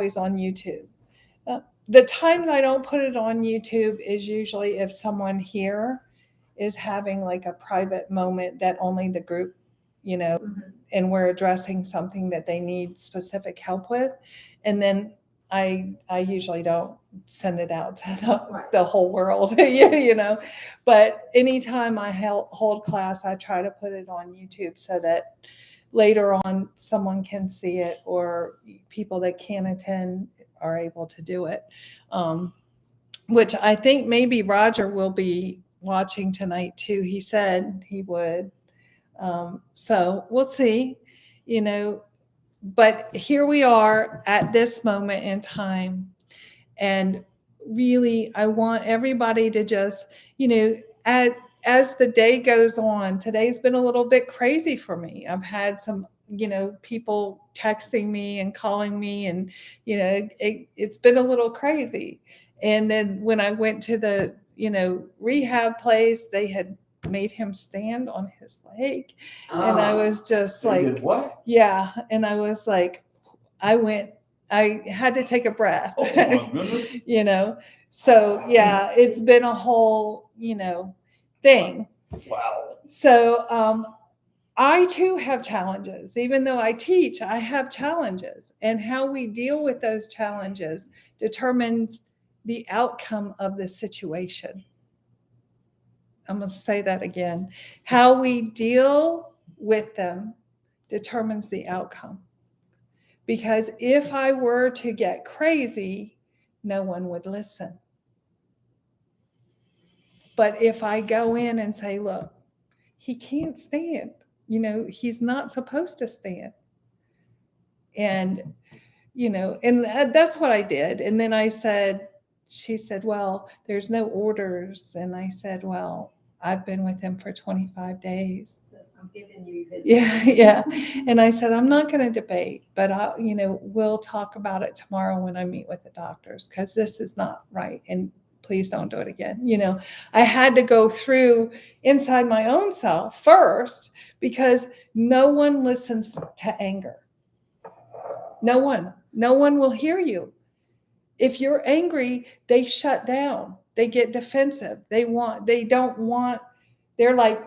always on YouTube. The times I don't put it on YouTube is usually if someone here is having like a private moment that only the group, and we're addressing something that they need specific help with. And then I usually don't send it out to the whole world, But anytime I hold class, I try to put it on YouTube so that later on someone can see it, or people that can't attend are able to do it. Um, which I think maybe Roger will be watching tonight too. He said he would. So we'll see, you know. But here we are at this moment in time. And really, I want everybody to just, as the day goes on, today's been a little bit crazy for me. I've had some, people texting me and calling me, and, it's been a little crazy. And then when I went to the, rehab place, they had made him stand on his leg. And I was just They like, did what? yeah. And I was like, I had to take a breath, Oh my goodness. So yeah, it's been a whole, thing. Wow. So, I too have challenges. Even though I teach, I have challenges. And how we deal with those challenges determines the outcome of the situation. I'm going to say that again. How we deal with them determines the outcome. Because if I were to get crazy, no one would listen. But if I go in and say, look, he can't stand, he's not supposed to stand. And, and that's what I did. And then she said, well, there's no orders. And I said, well, I've been with him for 25 days. I'm giving you his. Yeah. And I said, I'm not going to debate, but we'll talk about it tomorrow when I meet with the doctors, because this is not right. And please don't do it again. I had to go through inside my own self first, because no one listens to anger. No one will hear you. If you're angry, they shut down. They get defensive. They're like,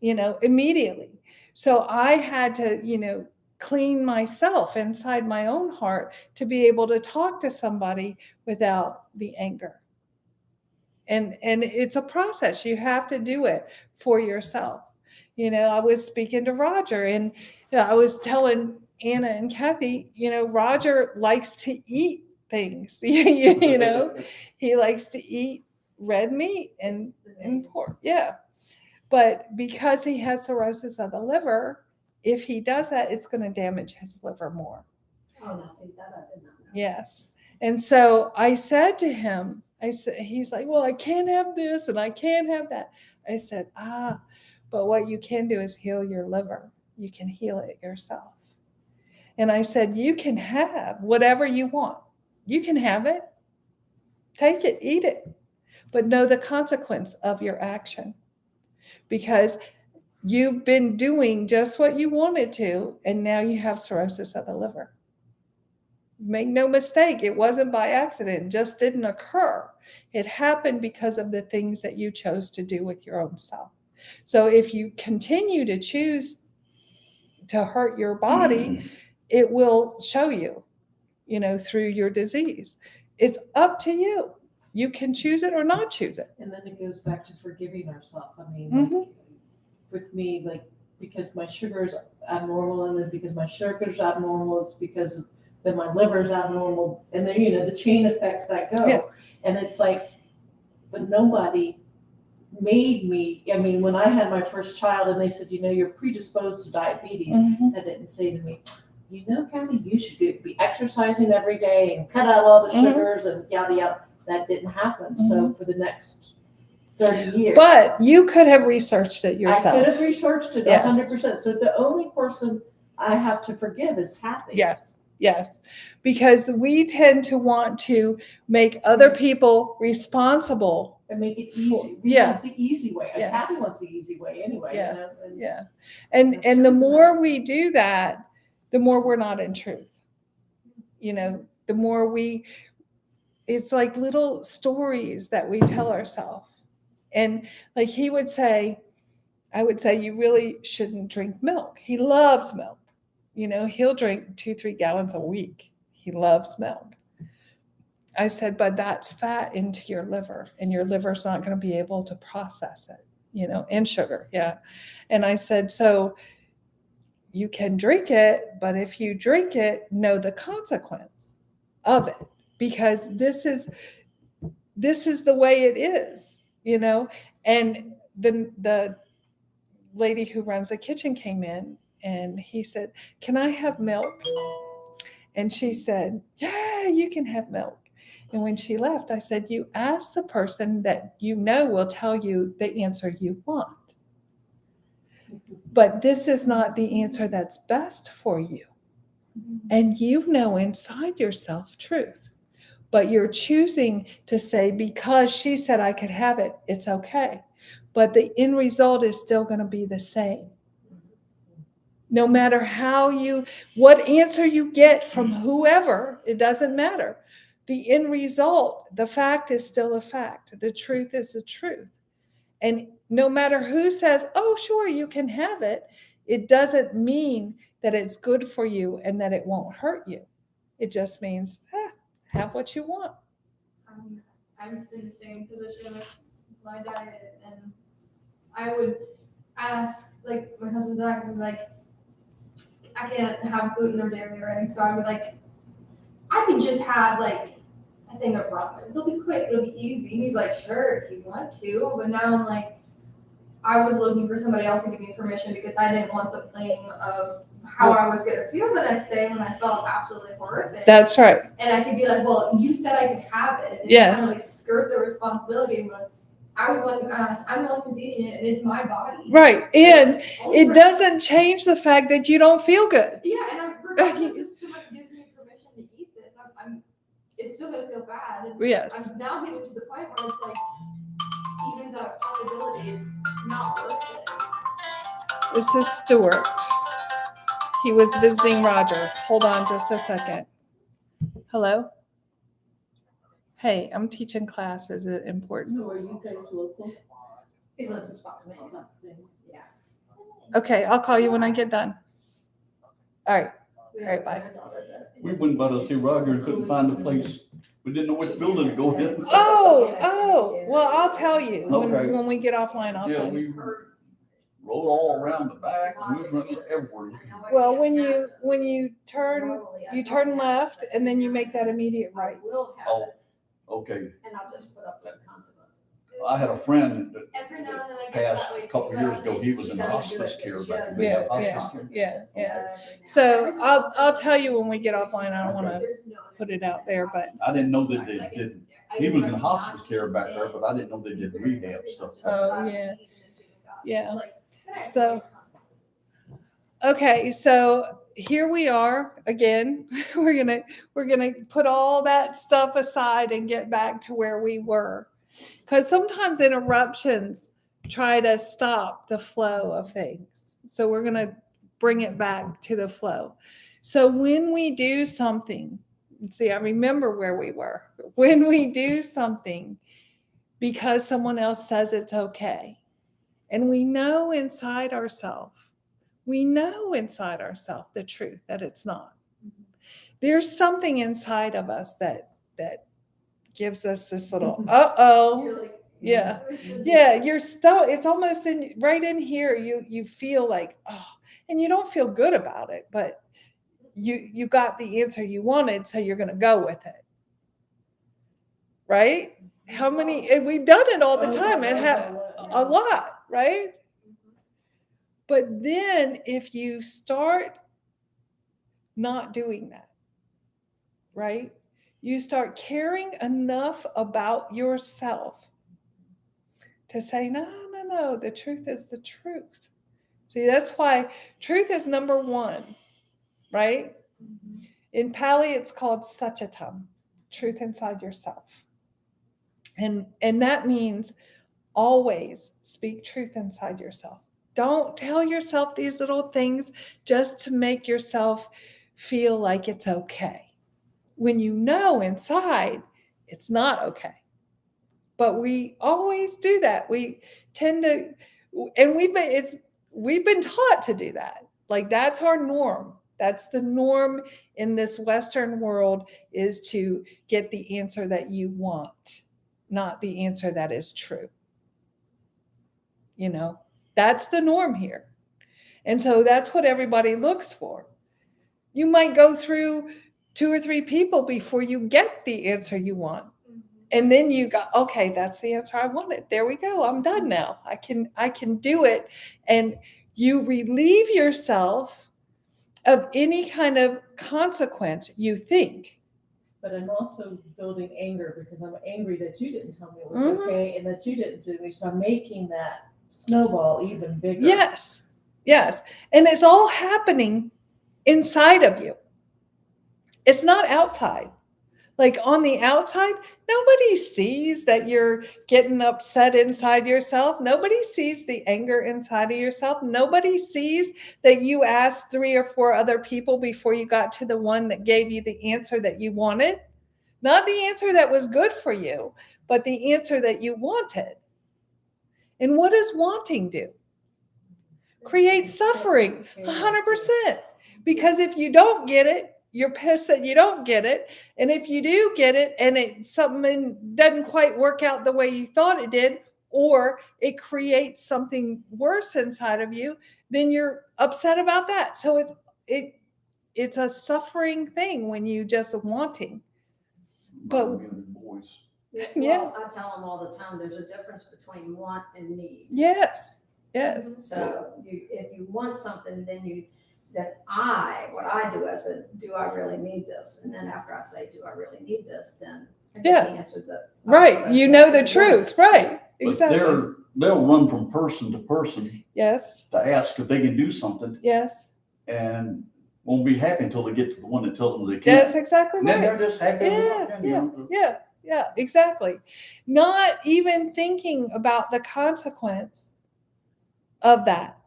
immediately. So I had to, clean myself inside my own heart to be able to talk to somebody without the anger. And it's a process. You have to do it for yourself. I was speaking to Roger, and I was telling Anna and Kathy, Roger likes to eat things. He likes to eat red meat and pork. Yeah. But because he has cirrhosis of the liver, if he does that, it's going to damage his liver more. Oh, no, see, that I did not know. Yes. And so I said to him, he's like, well, I can't have this and I can't have that. I said, but what you can do is heal your liver. You can heal it yourself. And I said, you can have whatever you want. You can have it. Take it, eat it, but know the consequence of your action. Because you've been doing just what you wanted to, and now you have cirrhosis of the liver. Make no mistake, it wasn't by accident. It just didn't occur. It happened because of the things that you chose to do with your own self. So if you continue to choose to hurt your body, it will show you, through your disease. It's up to you. You can choose it or not choose it. And then it goes back to forgiving ourselves. I mean, Mhm. with me, because my sugar is abnormal, and then because my sugar is abnormal, it's because then my liver is abnormal, and then the chain effects that go. Yeah. And it's like, but nobody made me. I mean, when I had my first child, and they said, you're predisposed to diabetes, Mhm. that didn't say to me, Kathy, you should be exercising every day and cut out all the sugars and yada yada. That didn't happen. So for the next 30 years. But you could have researched it yourself. I could have researched it 100%. So the only person I have to forgive is Kathy. Yes. Because we tend to want to make other people responsible. And make it easy. The easy way. Yes. Kathy wants the easy way anyway. And the more we do that, the more we're not in truth. the more it's like little stories that we tell ourselves. And like I would say, you really shouldn't drink milk. He loves milk. He'll drink 2-3 gallons a week. He loves milk. I said, but that's fat into your liver, and your liver's not going to be able to process it, and sugar. Yeah. And I said, so you can drink it, but if you drink it, know the consequence of it, because this is the way it is, and the lady who runs the kitchen came in, and he said, can I have milk? And she said, yeah, you can have milk. And when she left, I said, you ask the person that will tell you the answer you want. But this is not the answer that's best for you. And inside yourself truth. But you're choosing to say, because she said I could have it, it's okay. But the end result is still going to be the same. No matter what answer you get from whoever, it doesn't matter. The end result, the fact is still a fact. The truth is the truth. And no matter who says, oh, sure, you can have it, it doesn't mean that it's good for you and that it won't hurt you. It just means, have what you want. I'm in the same position with my diet, and I would ask, like, my husband's Zach was like, I can't have gluten or dairy, right? So I would I can just have a thing of ramen. It'll be quick, it'll be easy. He's like, sure, if you want to. But now I'm I was looking for somebody else to give me permission because I didn't want the blame of how I was going to feel the next day when I felt absolutely horrific. That's right. And I could be like, well, you said I could have it. And yes. kind of skirt the responsibility. But I was the one who asked. I'm the one who's eating it, and it's my body. Right. And it doesn't change the fact that you don't feel good. Yeah, and regardless if somebody gives me permission to eat this, it's still going to feel bad. And yes. I'm now getting to the point where it's even the possibility is not worth it. This is Stuart. He was visiting Roger. Hold on just a second. Hello? Hey, I'm teaching class. Is it important? So are you guys local? He lives in Spokane. Yeah. Okay, I'll call you when I get done. All right. All right, bye. We went by to see Roger and couldn't find a place. We didn't know which building to go in. Oh, well, I'll tell you Okay. when we get offline. I'll Yeah, tell you. we rode all around the back. We were running everywhere. Well, when you turn left and then you make that immediate right. Oh, okay. And I'll just put up with the consequences. I had a friend that Every now and then I get passed that way a couple too, years but ago. He was in hospice care back then. They had hospice care. Yeah. So I'll tell you when we get offline. I don't want to put it out there, but I didn't know that they did. He was in hospice care back there, but I didn't know they did rehab stuff. Oh, yeah. Yeah. So, okay, so here we are again. We're gonna put all that stuff aside and get back to where we were, because sometimes interruptions try to stop the flow of things. So we're gonna bring it back to the flow. So when we do something, see, I remember where we were. When we do something because someone else says it's okay, and we know inside ourselves the truth that it's not. There's something inside of us that gives us this little yeah. You're still, it's almost right in here. You feel like, oh, and you don't feel good about it, but you got the answer you wanted, so you're going to go with it, right? How many? We've done it all the time. It has a lot, right? But then if you start not doing that, right? You start caring enough about yourself to say, no, the truth is the truth. See, that's why truth is number one, right? In Pali, it's called Satchitam, truth inside yourself. And that means always speak truth inside yourself. Don't tell yourself these little things just to make yourself feel like it's okay. when you know inside it's not okay. But we always do that. We tend to, and we've been taught to do that. Like that's our norm. That's the norm in this Western world, is to get the answer that you want, not the answer that is true. You know, that's the norm here. And so that's what everybody looks for. You might go through 2 or 3 people before you get the answer you want. And then you go, okay, that's the answer I wanted. There we go. I'm done now. I can do it. And you relieve yourself of any kind of consequence you think. But I'm also building anger because I'm angry that you didn't tell me it was Mhm. okay and that you didn't do me. So I'm making that snowball even bigger. Yes. Yes. And it's all happening inside of you. It's not outside. Like on the outside, nobody sees that you're getting upset inside yourself. Nobody sees the anger inside of yourself. Nobody sees that you asked 3 or 4 other people before you got to the one that gave you the answer that you wanted. Not the answer that was good for you, but the answer that you wanted. And what does wanting do? Create suffering, 100%. Because if you don't get it, you're pissed that you don't get it. And if you do get it and something doesn't quite work out the way you thought it did, or it creates something worse inside of you, then you're upset about that. So it's a suffering thing when you just wanting. But- Boys. Yeah. Well, I tell them all the time, there's a difference between want and need. Yes. Yes. So if you want something, then what I do, I said, do I really need this? And then after I say, do I really need this? Then I get Yeah. the answer that. Right. You know the truth. Right. But Exactly. they'll run from person to person Yes. to ask if they can do something Yes. and won't be happy until they get to the one that tells them they can't. That's exactly And then right. they're just happy. Yeah, exactly. Not even thinking about the consequence of that.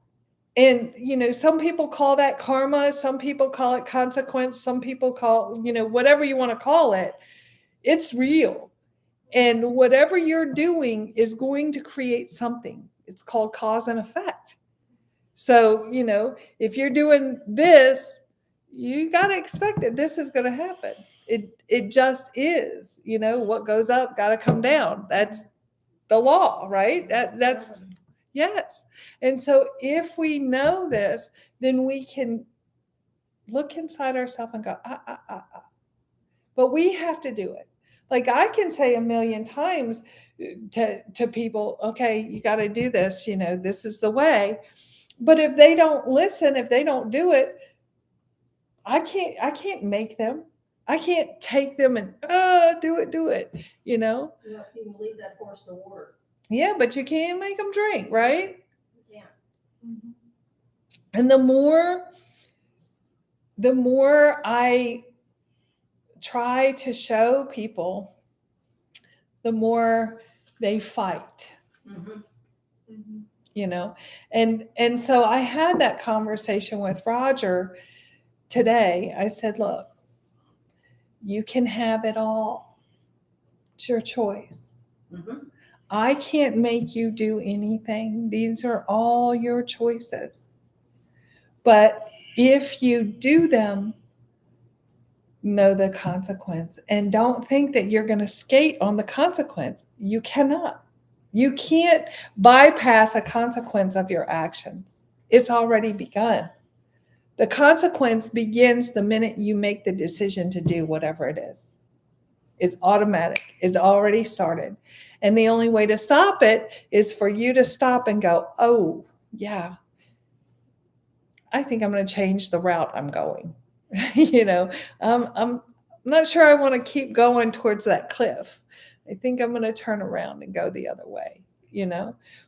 And, some people call that karma. Some people call it consequence. Some people call, whatever you want to call it. It's real. And whatever you're doing is going to create something. It's called cause and effect. So, if you're doing this, you got to expect that this is going to happen. It just is, what goes up got to come down. That's the law, right? That's yes. And so if we know this, then we can look inside ourselves and go, But we have to do it. Like I can say 1,000,000 times to people, okay, you got to do this, this is the way. But if they don't listen, if they don't do it, I can't make them. I can't take them and do it. You can lead that horse to water. Yeah, but you can't make them drink, right? Yeah. And the more I try to show people, the more they fight. And so I had that conversation with Roger today. I said, look, you can have it all. It's your choice. I can't make you do anything. These are all your choices. But if you do them, know the consequence. And don't think that you're going to skate on the consequence. You cannot. You can't bypass a consequence of your actions. It's already begun. The consequence begins the minute you make the decision to do whatever it is. It's automatic. It's already started. And the only way to stop it is for you to stop and go, oh, yeah, I think I'm going to change the route I'm going. I'm not sure I want to keep going towards that cliff. I think I'm going to turn around and go the other way,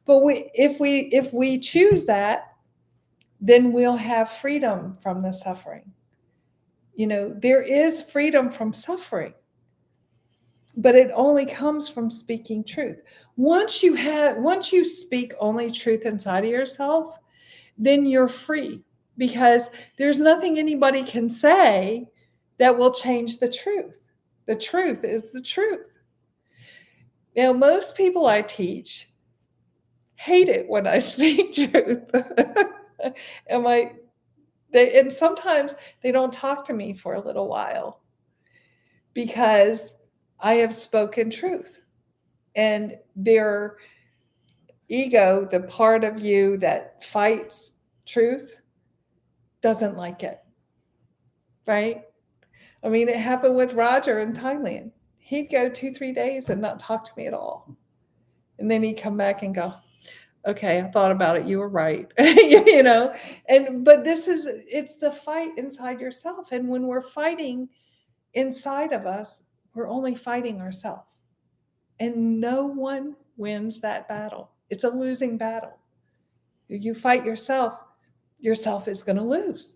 But if we choose that, then we'll have freedom from the suffering. There is freedom from suffering, but it only comes from speaking truth. Once you speak only truth inside of yourself, then you're free, because there's nothing anybody can say that will change the truth. The truth is the truth. Now, most people I teach hate it when I speak truth. And sometimes they don't talk to me for a little while because I have spoken truth. And their ego, the part of you that fights truth, doesn't like it. Right? I mean, it happened with Roger in Thailand. He'd go 2-3 days and not talk to me at all. And then he'd come back and go, okay, I thought about it. You were right. But it's the fight inside yourself. And when we're fighting inside of us, we're only fighting ourselves. And no one wins that battle. It's a losing battle. You fight yourself is going to lose.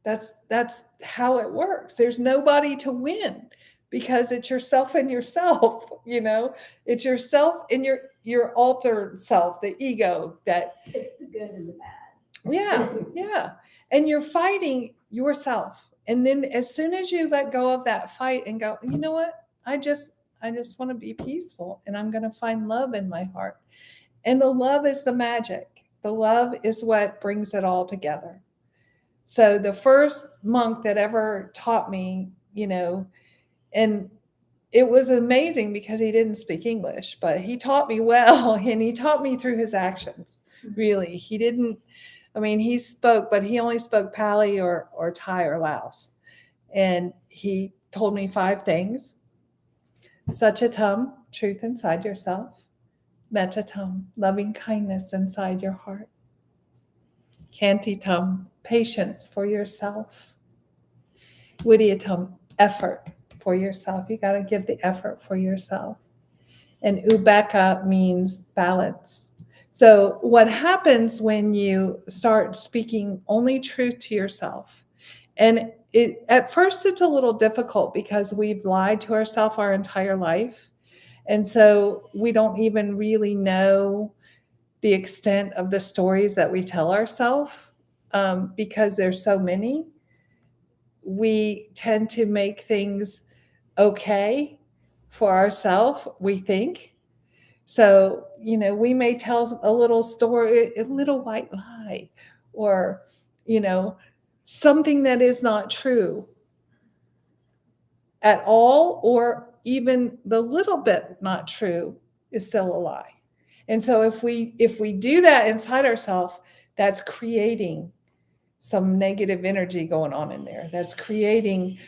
That's how it works. There's nobody to win because it's yourself and yourself, it's yourself and your altered self, the ego that It's the good and the bad. yeah. And you're fighting yourself. And then as soon as you let go of that fight and go, you know what? I just want to be peaceful and I'm going to find love in my heart. And the love is the magic. The love is what brings it all together. So the first monk that ever taught me, and it was amazing because he didn't speak English, but he taught me well and he taught me through his actions. Really. He spoke, but he only spoke Pali or Thai or Laos. And he told me 5 things. Satyatam, truth inside yourself. Metatam, loving kindness inside your heart. Kantitam, patience for yourself. Vidyatam, effort for yourself. You got to give the effort for yourself. And Ubeka means balance. So what happens when you start speaking only truth to yourself? And at first it's a little difficult because we've lied to ourselves our entire life. And so we don't even really know the extent of the stories that we tell ourselves because there's so many. We tend to make things okay for ourselves, we think. So, we may tell a little story, a little white lie, or, something that is not true at all, or even the little bit not true is still a lie. And so if we do that inside ourselves, that's creating some negative energy going on in there. That's creating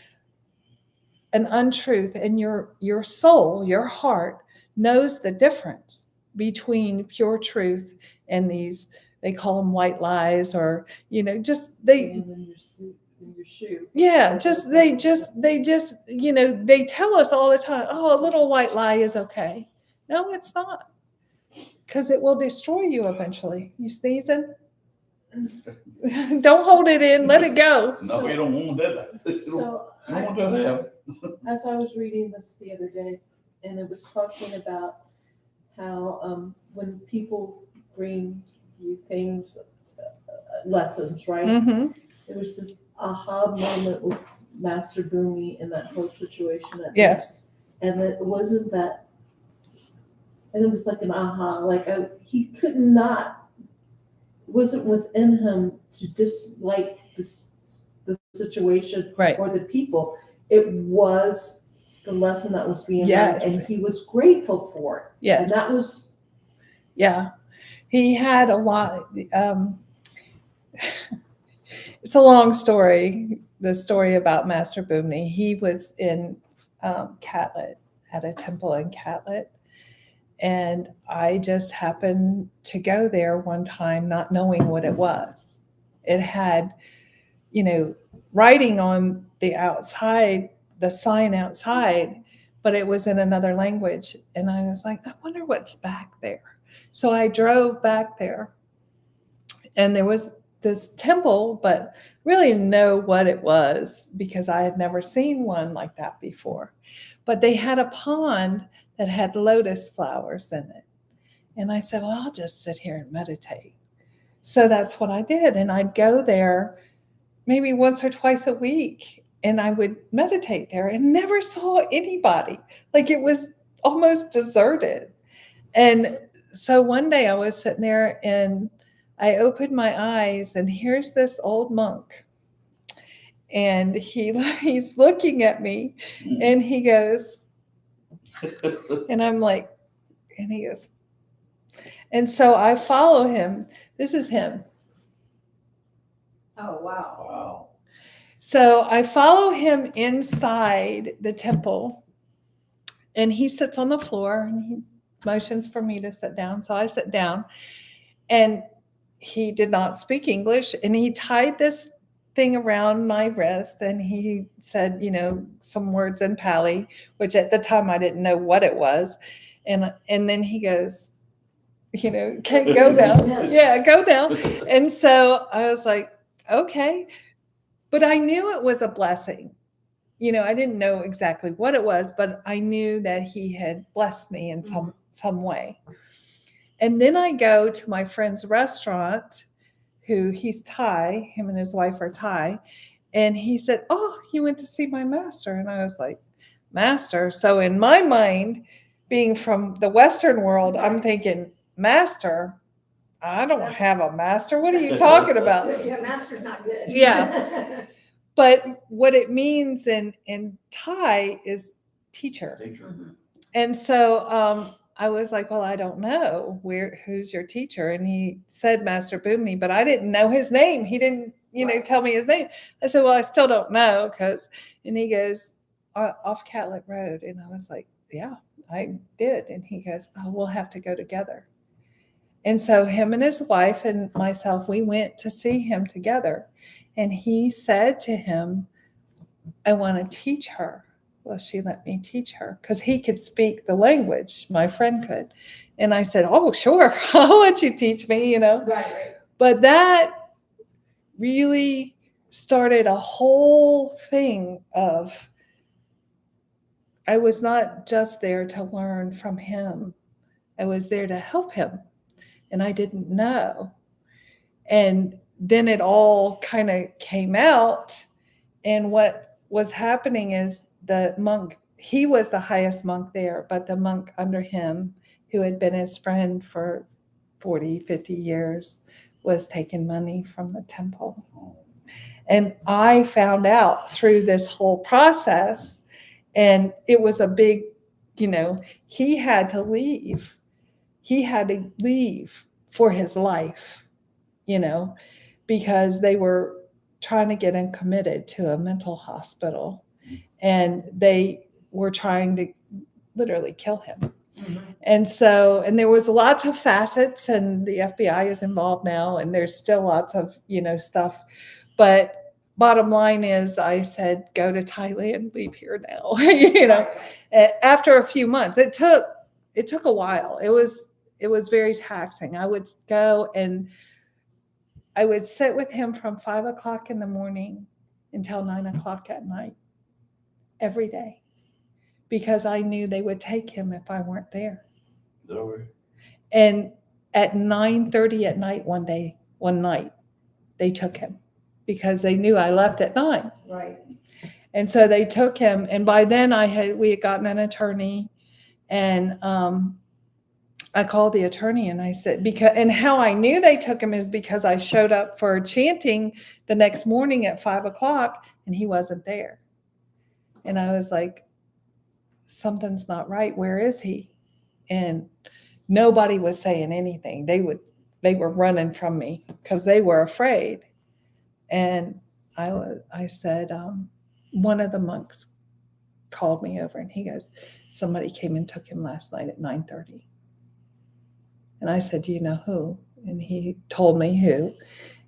an untruth, and your soul, your heart knows the difference between pure truth and these, they call them white lies, or just they in your shoe. yeah, they tell us all the time, oh, a little white lie is okay. No, it's not, because it will destroy you eventually. You sneezing? Don't hold it in, let it go. No, you don't want that. So You don't want that. as I was reading this the other day, and it was talking about how when people bring you things, lessons, right? Mm-hmm. There was this aha moment with Master Boomy in that whole situation. Yes. And it wasn't that, and it was like an aha, like he could not, wasn't within him to dislike the situation Right. or the people. It was the lesson that was being Yes. learned, and he was grateful for it. Yes. And that was, Yeah. He had a lot. It's a long story, the story about Master Bumni. He was in Catlet, at a temple in Catlet. And I just happened to go there one time not knowing what it was. It had, writing on the outside, the sign outside, but it was in another language. And I was like, I wonder what's back there. So I drove back there, and there was this temple, but really didn't know what it was because I had never seen one like that before. But they had a pond that had lotus flowers in it. And I said, well, I'll just sit here and meditate. So that's what I did. And I'd go there maybe once or twice a week. and I would meditate there and never saw anybody. Like it was almost deserted. And so one day I was sitting there and I opened my eyes and here's this old monk. And he's looking at me and he goes, and I'm like, and he goes, and so I follow him. This is him. Oh, wow. Wow. So I follow him inside the temple and he sits on the floor and he motions for me to sit down. So I sit down and he did not speak English and he tied this thing around my wrist and he said, some words in Pali, which at the time I didn't know what it was. And then he goes, can't go down. Yes. Yeah, go down. And so I was like, okay. But I knew it was a blessing. I didn't know exactly what it was, but I knew that he had blessed me in some way. And then I go to my friend's restaurant, who he's Thai, him and his wife are Thai. And he said, oh, you went to see my master. And I was like, master? So in my mind, being from the Western world, I'm thinking, master? I don't have a master. What are you talking about? Yeah, master's not good. Yeah. But what it means in Thai is teacher. Mhm. And so I was like, well, I don't know who's your teacher. And he said Master Boomni, but I didn't know his name. He didn't, Right. tell me his name. I said, well, I still don't know and he goes, off Catlett Road. And I was like, yeah, I did. And he goes, oh, we'll have to go together. And so him and his wife and myself, we went to see him together. And he said to him, I want to teach her. Well, she let me teach her because he could speak the language. My friend could. And I said, oh, sure. I'll let you teach me, Right. But that really started a whole thing of, I was not just there to learn from him. I was there to help him. And I didn't know. And then it all kind of came out. And what was happening is the monk, he was the highest monk there, but the monk under him, who had been his friend for 40, 50 years, was taking money from the temple. And I found out through this whole process, and it was a big, he had to leave. He had to leave for his life, because they were trying to get him committed to a mental hospital. And they were trying to literally kill him. Mhm. And so, and there was lots of facets, and the FBI is involved now, and there's still lots of, stuff. But bottom line is, I said, go to Thailand, leave here now. Right. After a few months, it took a while. It was very taxing. I would go and I would sit with him from 5 o'clock in the morning until 9 o'clock at night, every day, because I knew they would take him if I weren't there. And at 9:30 at night one night, they took him because they knew I left at 9. Right. And so they took him. And by then we had gotten an attorney, and I called the attorney and I said, and how I knew they took him is because I showed up for chanting the next morning at 5 o'clock and he wasn't there. And I was like, something's not right. Where is he? And nobody was saying anything. They were running from me because they were afraid. And I said, one of the monks called me over and he goes, somebody came and took him last night at 9:30. And I said, do you know who? And he told me who.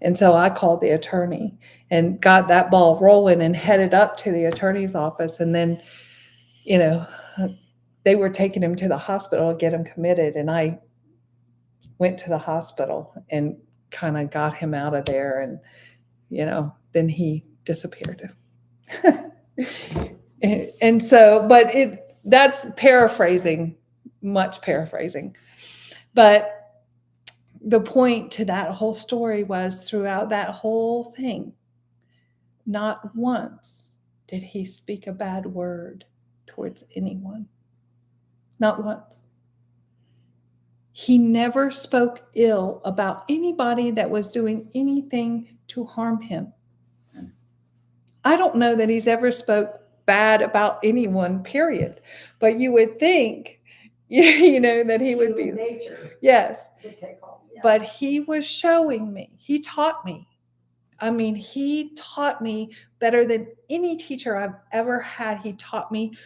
And so I called the attorney and got that ball rolling and headed up to the attorney's office. And then, they were taking him to the hospital to get him committed. And I went to the hospital and kind of got him out of there. And, then he disappeared. And so, but that's paraphrasing, much paraphrasing. But the point to that whole story was throughout that whole thing, not once did he speak a bad word towards anyone. Not once. He never spoke ill about anybody that was doing anything to harm him. I don't know that he's ever spoke bad about anyone, period. But you would think, that he would be. Human nature Yes. would take hold. Yeah. But he was showing me. He taught me. I mean, he taught me better than any teacher I've ever had. He taught me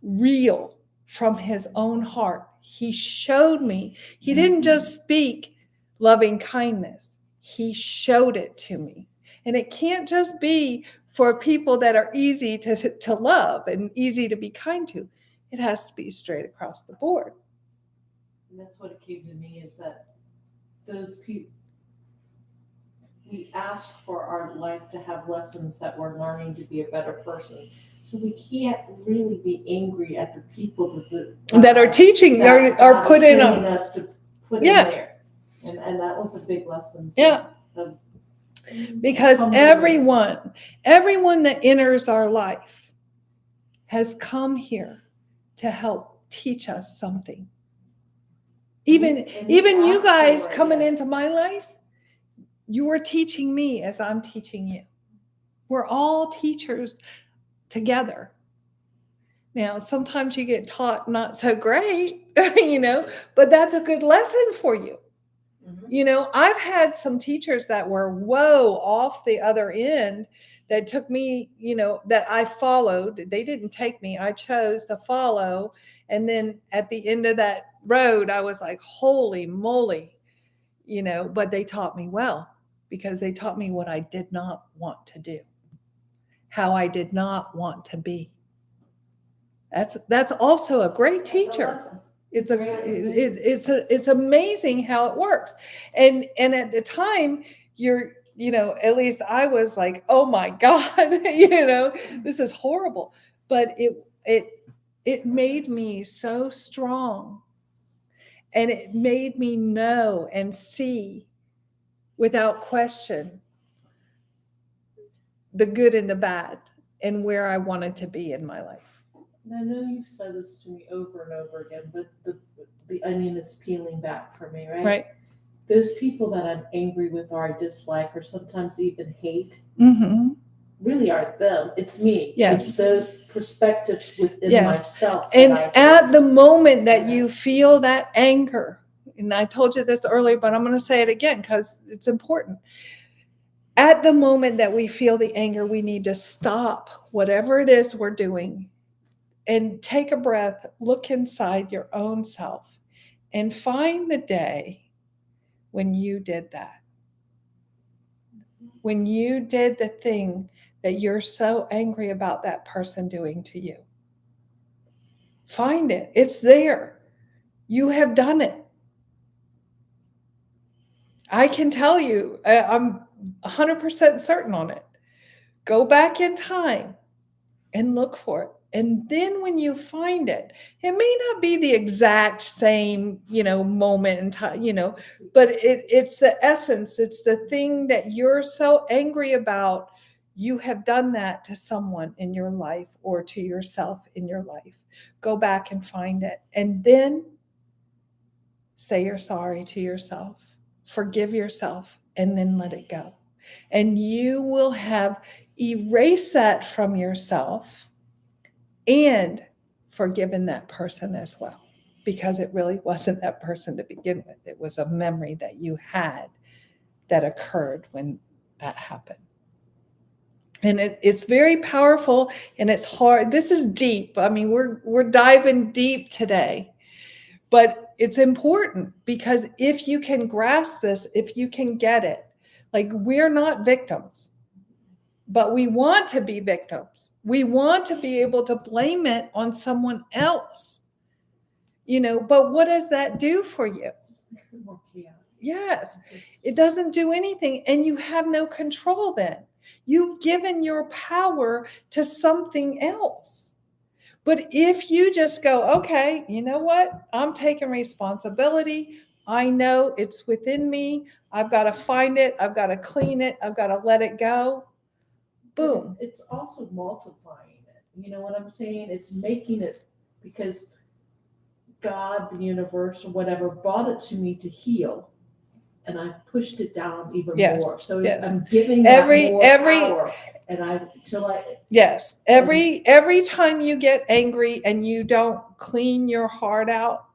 real from his own heart. He showed me. He didn't just speak loving kindness. He showed it to me. And it can't just be for people that are easy to love and easy to be kind to. It has to be straight across the board. And that's what it came to me, is that those people, we ask for our life to have lessons that we're learning to be a better person. So we can't really be angry at the people That are teaching, that are God put is in sending a, us to put Yeah. in there. And that was a big lesson. Yeah. Of because humbleness. everyone that enters our life has come here to help teach us something. Even And we you ask guys for it, coming yes. into my life, you are teaching me as I'm teaching you. We're all teachers together. Now, sometimes you get taught not so great, but that's a good lesson for you. Mhm. I've had some teachers that were off the other end that took me, that I followed. They didn't take me. I chose to follow. And then at the end of that road, I was like, holy moly, but they taught me well, because they taught me what I did not want to do, how I did not want to be. That's also a great teacher. It's it's amazing how it works. And at the time, at least I was like, oh my God, this is horrible. But it made me so strong. And it made me know and see without question the good and the bad and where I wanted to be in my life. And I know you've said this to me over and over again, but the onion is peeling back for me, right? Right. Those people that I'm angry with or I dislike or sometimes even hate Mm-hmm. really aren't them. It's me. Yes. It's those perspectives within Yes. myself. And that I at hate. the moment that you feel that anger, and I told you this earlier, but I'm going to say it again because it's important. At the moment that we feel the anger, we need to stop whatever it is we're doing and take a breath, look inside your own self, and find the day when you did that. When you did the thing that you're so angry about that person doing to you. Find it. It's there. You have done it. I can tell you, I'm 100% certain on it. Go back in time and look for it. And then when you find it, it may not be the exact same, moment in time, but it's the essence. It's the thing that you're so angry about. You have done that to someone in your life or to yourself in your life. Go back and find it. And then say you're sorry to yourself. Forgive yourself, and then let it go. And you will have erased that from yourself and forgiven that person as well, because it really wasn't that person to begin with. It was a memory that you had that occurred when that happened. And it's very powerful, and it's hard. This is deep. I mean, we're diving deep today. But it's important, because if you can grasp this, if you can get it, like, we're not victims, but we want to be victims. We want to be able to blame it on someone else, but what does that do for you? It just makes it more chaotic. Yes, it doesn't do anything, and you have no control then. You've given your power to something else. But if you just go, okay, you know what? I'm taking responsibility. I know it's within me. I've got to find it. I've got to clean it. I've got to let it go. boom. It's also multiplying it. You know what I'm saying? It's making it, because God, the universe, or whatever, brought it to me to heal, and I pushed it down even Yes, more. So yes. I'm giving Every- that more every- power, and Yes. Every time you get angry and you don't clean your heart out,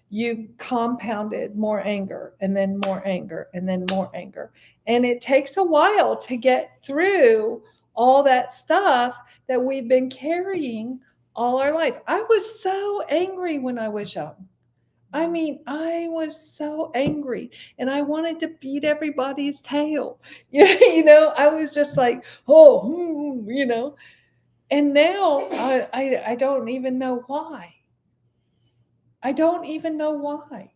you compounded more anger and then more anger and then more anger. And it takes a while to get through all that stuff that we've been carrying all our life. I was so angry when I was young. I mean, I was so angry and I wanted to beat everybody's tail. I was just like, oh, And now I don't even know why. I don't even know why.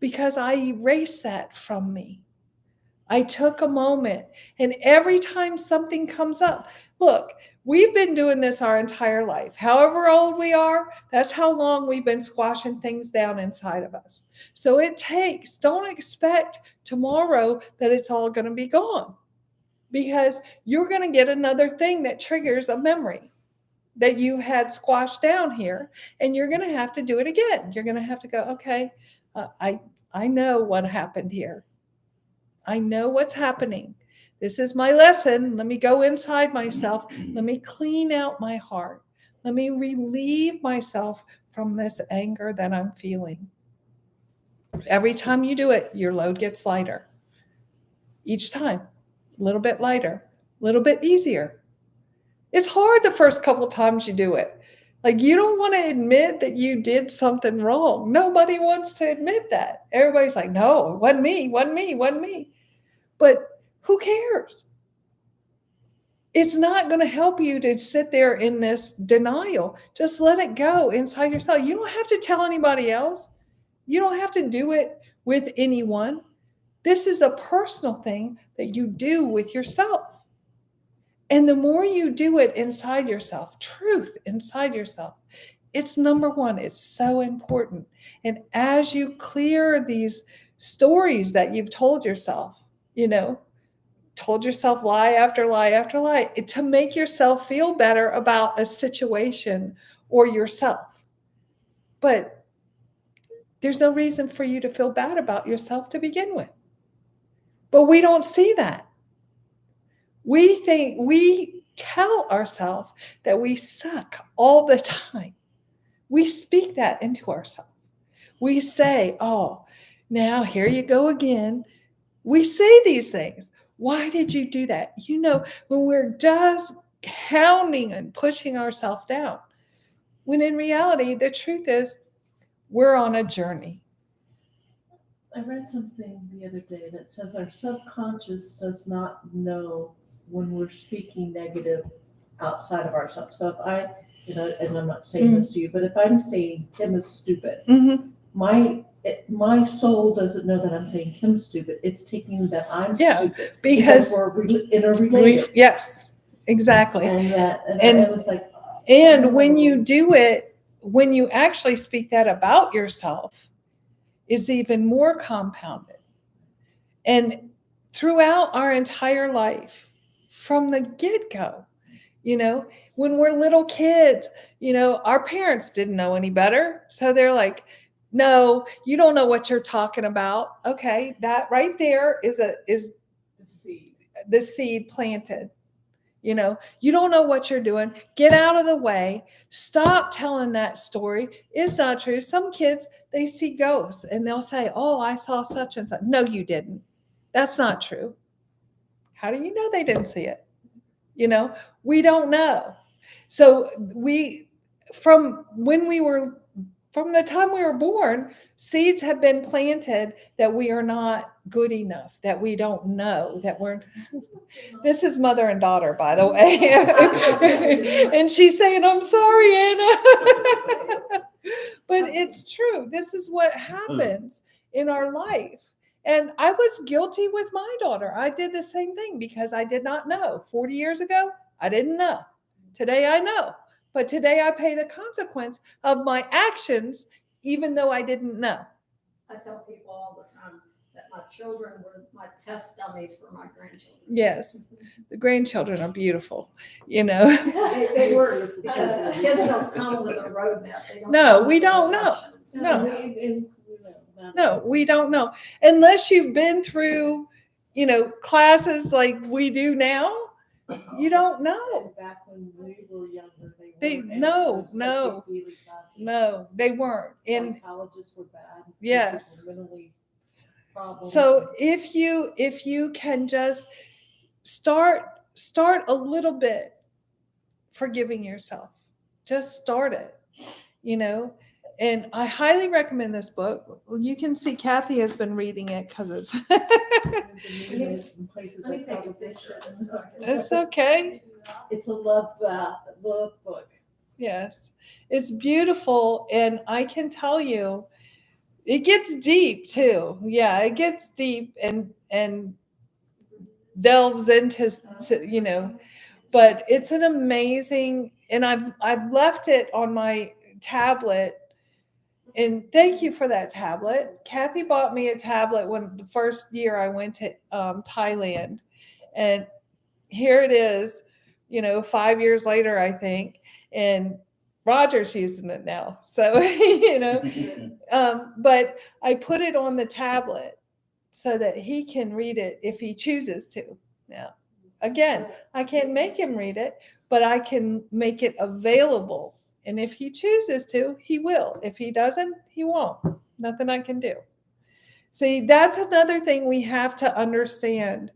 Because I erased that from me. I took a moment, and every time something comes up, look, we've been doing this our entire life. However old we are, that's how long we've been squashing things down inside of us. So don't expect tomorrow that it's all going to be gone, because you're going to get another thing that triggers a memory that you had squashed down here, and you're going to have to do it again. You're going to have to go, okay, I know what happened here. I know what's happening. This is my lesson. Let me go inside myself. Let me clean out my heart. Let me relieve myself from this anger that I'm feeling. Every time you do it, your load gets lighter. Each time, a little bit lighter, a little bit easier. It's hard the first couple times you do it. Like, you don't want to admit that you did something wrong. Nobody wants to admit that. Everybody's like, no, it wasn't me. But who cares? It's not going to help you to sit there in this denial. Just let it go inside yourself. You don't have to tell anybody else. You don't have to do it with anyone. This is a personal thing that you do with yourself. And the more you do it inside yourself, truth inside yourself, it's number one. It's so important. And as you clear these stories that you've told yourself, told yourself lie after lie after lie, to make yourself feel better about a situation or yourself. But there's no reason for you to feel bad about yourself to begin with. But we don't see that. We tell ourselves that we suck all the time. We speak that into ourselves. We say, oh, now here you go again. We say these things. Why did you do that? When we're just hounding and pushing ourselves down, when in reality, the truth is we're on a journey. I read something the other day that says our subconscious does not know when we're speaking negative outside of ourselves. So if and I'm not saying this to you, but if I'm saying Kim is stupid, my soul doesn't know that I'm saying Kim's stupid. It's taking that I'm stupid because we're interrelated. Yes, exactly. And it was like, and when you do it, when you actually speak that about yourself, it's even more compounded. And throughout our entire life, from the get-go, when we're little kids, our parents didn't know any better. So they're like, no, you don't know what you're talking about. Okay, that right there is the seed planted. You don't know what you're doing. Get out of the way. Stop telling that story. It's not true. Some kids, they see ghosts and they'll say, oh, I saw such and such. No, you didn't. That's not true. How do you know they didn't see it? We don't know. So from the time we were born, seeds have been planted that we are not good enough, that we don't know, that this is mother and daughter, by the way. And she's saying, I'm sorry, Anna. But it's true. This is what happens in our life. And I was guilty with my daughter. I did the same thing because I did not know. 40 years ago, I didn't know. Today I know. But today I pay the consequence of my actions, even though I didn't know. I tell people all the time, that my children were my test dummies for my grandchildren. Yes, the grandchildren are beautiful, you know. They were, because kids don't come with a roadmap. They don't No, come we with don't know. instructions. No. Not- No, we don't know. Unless you've been through, you know, classes like we do now, you don't know. And back when we were younger, They- weren't no, able to no. touchy-feely classes. No, they weren't. And Psychologists were bad. kids Yes. with mentally problems. so if you can just start a little bit forgiving yourself. Just start it, you know. And I highly recommend this book. You can see Kathy has been reading it because it's We've been reading it in places Let me like take a publication. picture of it so I can- it's okay. It's a love book. Yes, it's beautiful, and I can tell you, it gets deep too. Yeah, it gets deep and delves into you know, but it's an amazing. And I've left it on my tablet. And thank you for that tablet. Kathy bought me a tablet when the first year I went to Thailand, and here it is, you know, 5 years later, I think, and Roger's using it now. So, you know, but I put it on the tablet so that he can read it if he chooses to. Now, again, I can't make him read it, but I can make it available. And if he chooses to, he will. If he doesn't, he won't. Nothing I can do. See, that's another thing we have to understand.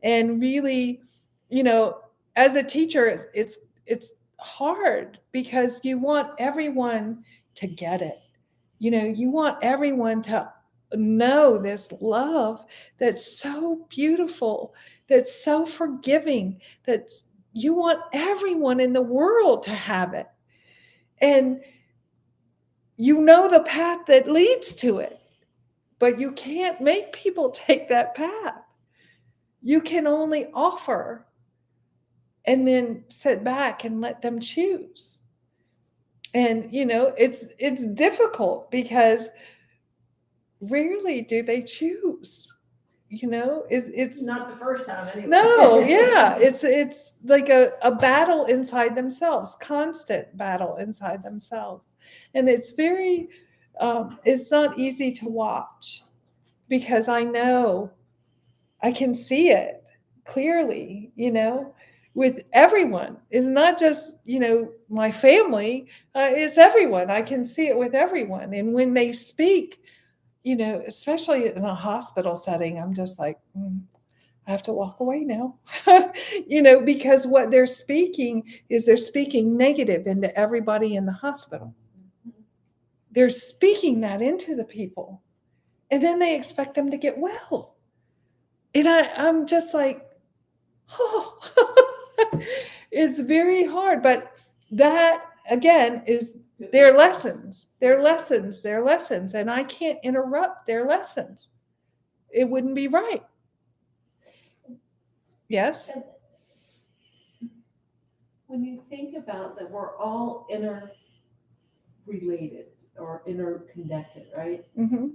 And really, you know, as a teacher, it's hard because you want everyone to get it. You know, you want everyone to know this love that's so beautiful, that's so forgiving, that's you want everyone in the world to have it. And you know the path that leads to it, but you can't make people take that path. You can only offer and then sit back and let them choose. And you know, it's difficult because rarely do they choose. You know, it's Not the first time anyway. no, yeah, it's like a battle inside themselves, constant battle inside themselves, and it's very it's not easy to watch because I know I can see it clearly, you know, with everyone. It's not just, you know, my family, it's everyone. I can see it with everyone, and when they speak, you know, especially in a hospital setting, I'm just like, I have to walk away now, you know, because what they're speaking is they're speaking negative into everybody in the hospital. They're speaking that into the people, and then they expect them to get well. And I'm just like, oh, it's very hard. But that, again, is their lessons, and I can't interrupt their lessons. It wouldn't be right. Yes? And when you think about that, we're all interrelated or interconnected, right? Mm-hmm.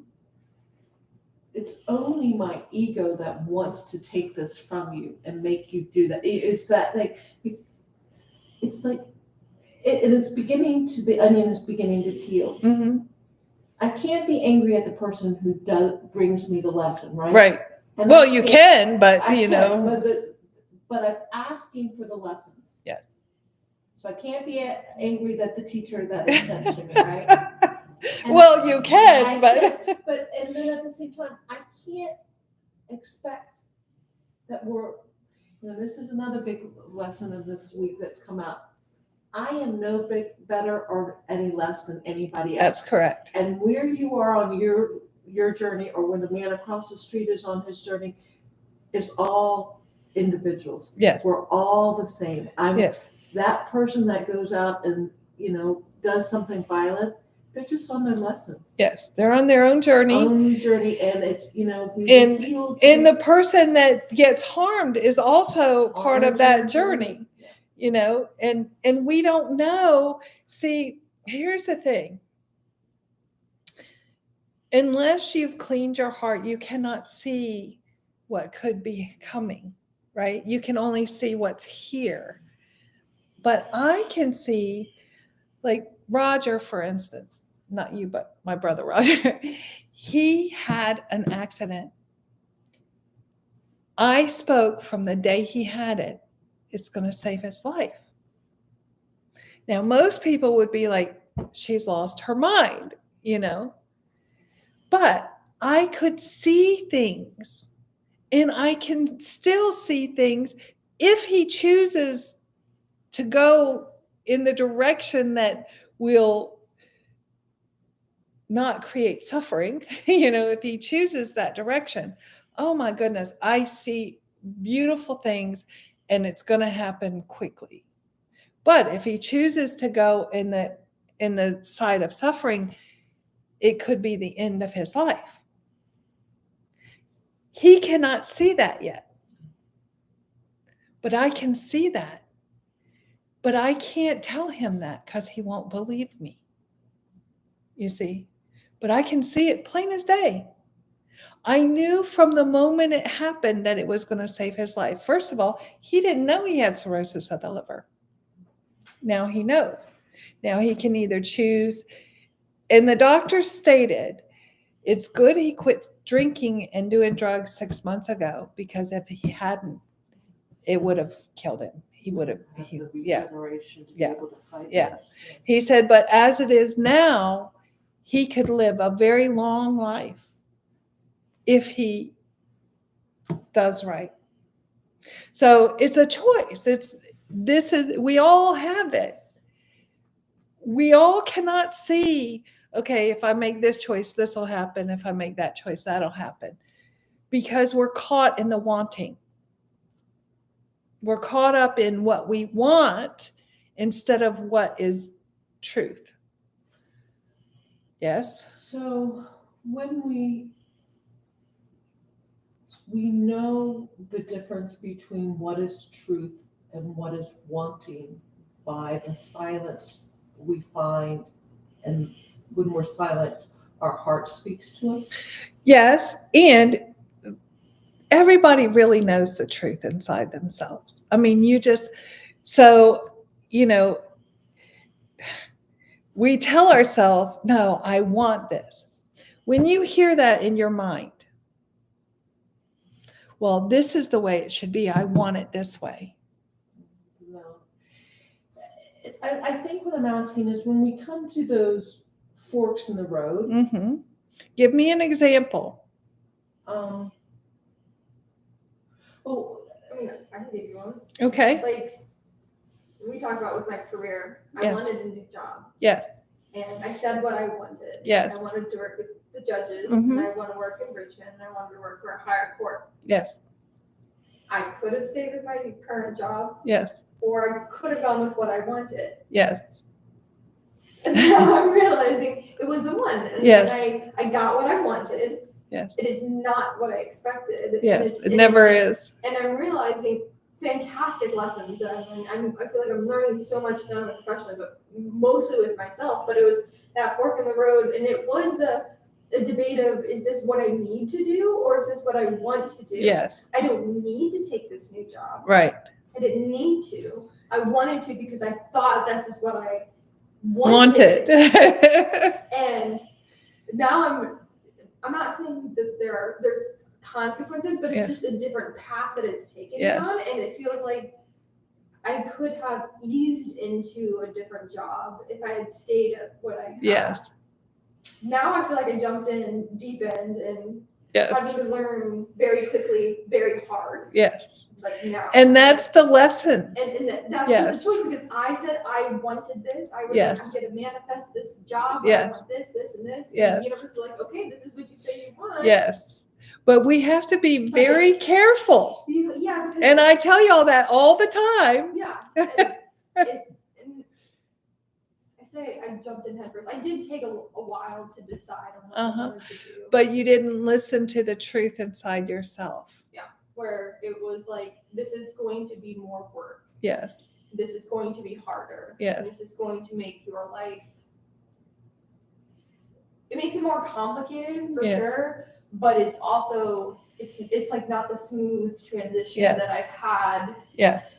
It's only my ego that wants to take this from you and make you do that. It's that like, it's like, and it's beginning to, the onion is beginning to peel. Mm-hmm. I can't be angry at the person who brings me the lesson, right? Right. And Well, I you can't- can, but I you can, know. but I'm asking for the lessons. Yes. So I can't be angry that the teacher that is sent to me, right? And Well, you I can, but can't- but and then at the same time, I can't expect that we're. You know, this is another big lesson in this week that's come out. I am no better or any less than anybody else. that's correct. And where you are on your journey, or when the man across the street is on his journey, is all individuals. Yes. We're all the same. I'm Yes. that person that goes out and, you know, does something violent. They're just on their lesson, Yes. They're on their own journey. own journey, and it's, you know, we And- healed. And the person that gets harmed is also part of that journey, you know, and we don't know. See, here's the thing. unless you've cleaned your heart, you cannot see what could be coming, right? You can only see what's here. But I can see, like Roger, for instance, not you, but my brother Roger, he had an accident. I spoke from the day he had it, it's going to save his life. Now, most people would be like, she's lost her mind, you know? But I could see things, and I can still see things if he chooses to go in the direction that will not create suffering, you know, if he chooses that direction. Oh my goodness, I see beautiful things, and it's going to happen quickly. But if he chooses to go in the side of suffering, it could be the end of his life. He cannot see that yet. But I can see that. But I can't tell him that because he won't believe me. You see? But I can see it plain as day. I knew from the moment it happened that it was going to save his life. First of all, he didn't know he had cirrhosis of the liver. Now he knows. Now he can either choose, and the doctor stated it's good he quit drinking and doing drugs 6 months ago, because if he hadn't, it would have killed him. He would have, yeah. Regeneration to be Yeah. able to fight Yeah. this. He said, but as it is now, he could live a very long life if he does right. So it's a choice. We all have it. We all cannot see, okay, if I make this choice, this will happen. If I make that choice, that'll happen. Because we're caught in the wanting. We're caught up in what we want instead of what is truth. Yes? So when we know the difference between what is truth and what is wanting by the silence we find, and when we're silent, our heart speaks to us. Yes, and everybody really knows the truth inside themselves. I mean, we tell ourselves, no, I want this. When you hear that in your mind, well, this is the way it should be. I want it this way. No. I think what I'm asking is, when we come to those forks in the road, Mm-hmm. Give me an example. well, I mean, I can give you one. Okay. Like, we talked about with my career, I Yes. wanted a new job. Yes. And I said what I wanted. Yes. I wanted to work with the judges, Mhm. and I want to work in Richmond, and I wanted to work for a higher court. Yes. I could have stayed with my current job, Yes. or I could have gone with what I wanted. Yes. And now I'm realizing it was the one. And Yes. I got what I wanted. Yes. It is not what I expected. And Yes. it's- It never is. And I'm realizing fantastic lessons that I feel like I'm learning so much not only professionally, but mostly with myself. But it was that fork in the road, and it was a debate of, is this what I need to do, or is this what I want to do? Yes. I don't need to take this new job. Right. I didn't need to. I wanted to because I thought this is what I Wanted. And now I'm not saying that there are consequences, but it's Yes. just a different path that it's taken Yes. on, and it feels like I could have eased into a different job if I had stayed at what I had. Yes. Now I feel like I jumped in deep end and Yes. had to learn very quickly, very hard. Yes. Like now. And that's the lesson. And that Yes. was a choice, because I said I wanted this. I was Yes. like, I'm gonna manifest this job. Yes. I want this, and this. Yes. And the universe was like, okay, this is what you say you want. Yes. But we have to be very careful. Yeah. Because, And I tell y'all that all the time. yeah. And I say I jumped in headfirst. I did take a while to decide on what Uh-huh. I wanted to do. But you didn't listen to the truth inside yourself. Where it was like, this is going to be more work. Yes. This is going to be harder. Yes. This is going to make your life. It makes it more complicated for Yes. sure, but it's also it's like not the smooth transition Yes. that I've had Yes.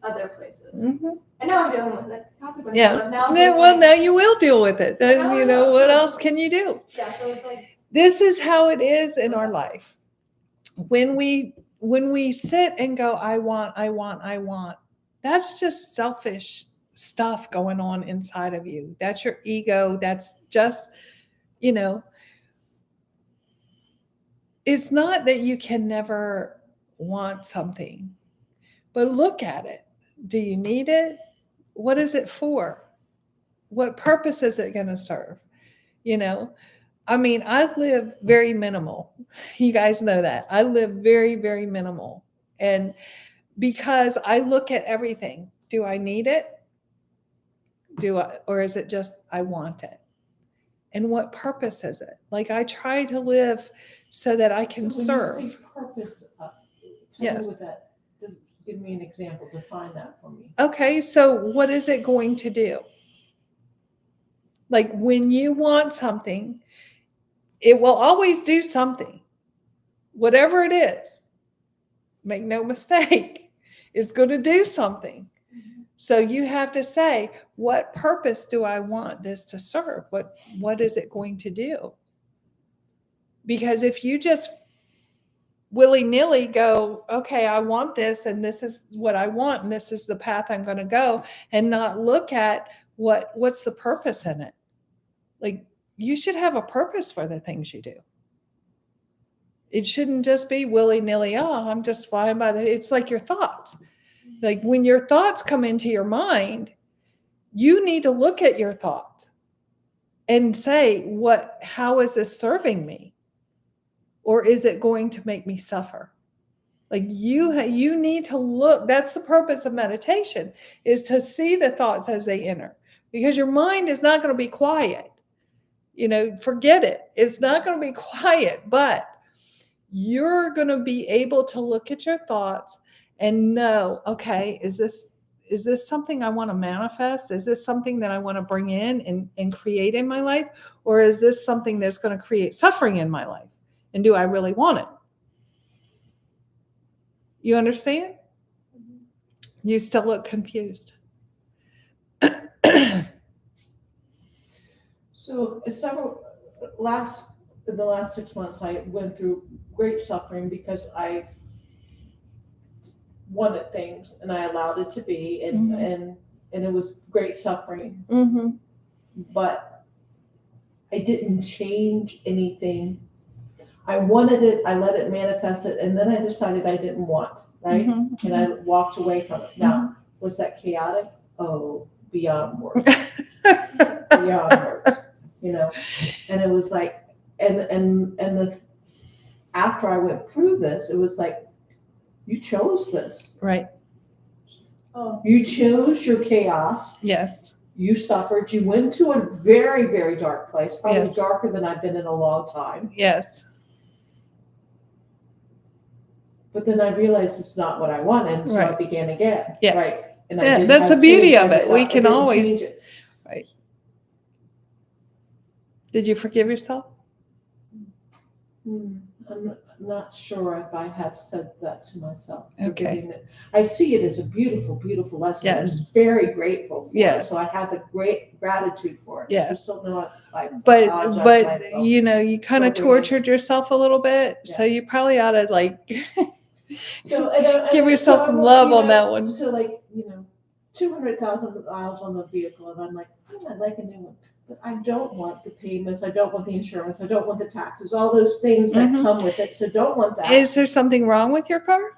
other places. Mhm. And now I'm dealing with the consequences. Yeah. Of now I'm Yeah, being well, like, now you will deal with it. Then, Now I you know, will. what else can you do? yeah, so it's like This is how it is in our life. When we sit and go, I want, that's just selfish stuff going on inside of you. That's your ego. That's just, you know, it's not that you can never want something, but look at it. Do you need it? What is it for? What purpose is it going to serve? You know, I mean, I live very minimal. You guys know that. I live very, very minimal. And because I look at everything, do I need it? Or is it just I want it? And what purpose is it? Like I try to live so that I can So when serve. you say purpose, tell Yes. me what that, give me an example, define that for me. Okay, so what is it going to do? Like when you want something, it will always do something. Whatever it is, make no mistake, it's going to do something. So you have to say, what purpose do I want this to serve? What is it going to do? Because if you just willy-nilly go, okay, I want this and this is what I want and this is the path I'm going to go, and not look at what's the purpose in it. Like you should have a purpose for the things you do. It shouldn't just be willy-nilly, oh, I'm just flying by it's like your thoughts. Like when your thoughts come into your mind, you need to look at your thoughts and say, how is this serving me? Or is it going to make me suffer? Like you need to look. That's the purpose of meditation, is to see the thoughts as they enter, because your mind is not going to be quiet. You know, forget it. It's not going to be quiet, but you're going to be able to look at your thoughts and know, okay, is this something I want to manifest? Is this something that I want to bring in and create in my life? Or is this something that's going to create suffering in my life? And do I really want it? You understand? You still look confused. So in the last 6 months, I went through great suffering because I wanted things and I allowed it to be, and it was great suffering. Mm-hmm. But I didn't change anything. I wanted it, I let it manifest it, and then I decided I didn't want, right? Mm-hmm. And I walked away from it. Now, was that chaotic? Oh, beyond words. Beyond words. You know, and it was like, after I went through this, it was like, you chose this. Right. Oh. You chose your chaos. Yes. You suffered. You went to a very, very dark place, probably Yes. darker than I've been in a long time. Yes. But then I realized it's not what I wanted, so I Right. began again. Yes. Right. And Yeah, didn't that's have the beauty change. of it. We I can didn't always- change it. Did you forgive yourself? I'm not sure if I have said that to myself. Okay. Forgetting it. I see it as a beautiful, beautiful lesson. Yes. I'm very grateful for Yes. it. So I have a great gratitude for it. Yes. I just don't know if I But apologize myself. you know, you kind of for tortured yourself a little bit, so Yeah. you probably ought to like So give yourself some love on that one. So 200,000 miles on the vehicle, and I'm like, I'd like a new one. But I don't want the payments. I don't want the insurance. I don't want the taxes. All those things that Mhm. come with it. So don't want that. Is there something wrong with your car?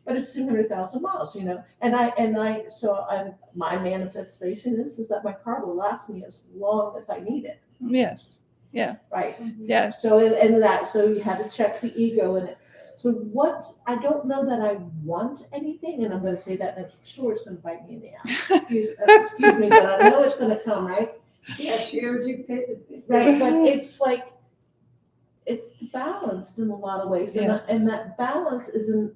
But it's 200,000 miles, you know. My manifestation is that my car will last me as long as I need it. Yes. Right. Yes. So so you had to check the ego in it. So I don't know that I want anything, and I'm going to say that, and I'm sure it's going to bite me in the ass. Excuse me, but I know it's going to come, right? Yeah, sure, you paid the. Right, but it's like, it's balanced in a lot of ways, Yes. and that balance isn't.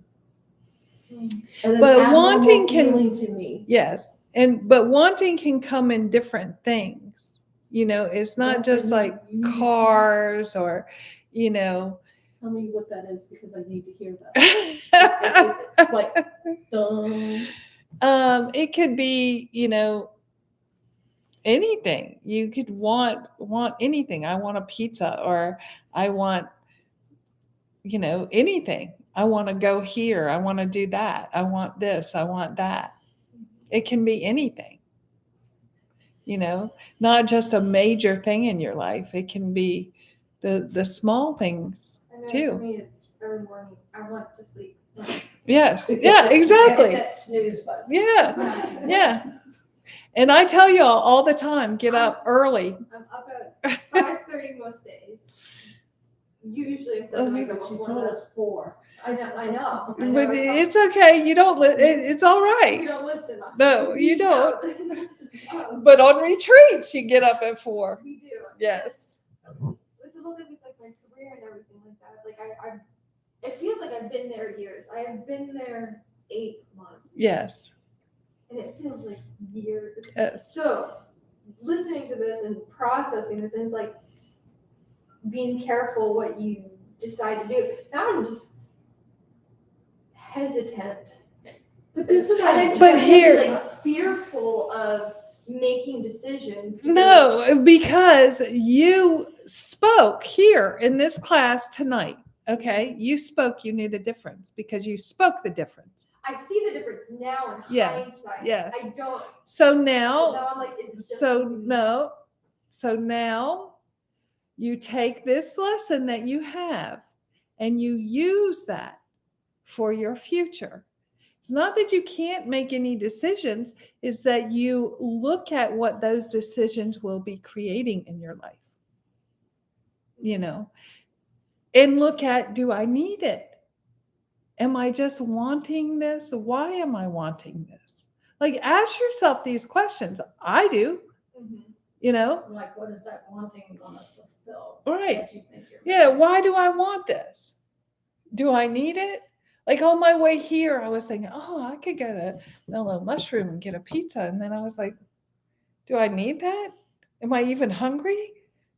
But wanting wanting can- feeling to me. Yes. But wanting can come in different things. It's not That's just what like you need to- cars or, you know. Tell me what that is because I need to hear that. It's like, It could be, anything. You could want anything. I want a pizza, or I want, anything. I want to go here. I want to do that. I want this. I want that. It can be anything. Not just a major thing in your life. It can be the small things I know too. for me, it's every morning. I want to sleep. Yes. Yeah, exactly. That snooze button. Yeah. Yeah. And I tell you all the time, get up early. I'm up at 5:30 most days. Usually, I start to wake up She before told that. us 4. I know. But it's okay. You don't. It's all You right. don't listen. Much. No, you We don't. don't. But on retreats, you get up at 4. We do. Yes. With the whole thing with like my career and everything like that, like it feels like I've been there years. I have been there 8 months. Yes. And it feels like years. Yes. So listening to this and processing this, and it's like being careful what you decide to do. Now I'm just hesitant. But this is And I'm what But here- like fearful of making decisions. because- No, because you spoke here in this class tonight. Okay. You spoke, you knew the difference because you spoke the difference. I see the difference now in Yes, hindsight. yes. I don't. So So now, now I'm like, is it just so me? no. So now you take this lesson that you have and you use that for your future. It's not that you can't make any decisions, it's that you look at what those decisions will be creating in your life. And look at, do I need it? Am I just wanting this? Why am I wanting this? Like, ask yourself these questions. I do, Mhm. Like, what is that wanting gonna fulfill? Right. That you think you're Yeah, missing? why do I want this? Do I need it? Like on my way here, I was thinking, oh, I could get a mellow mushroom and get a pizza. And then I was like, do I need that? Am I even hungry?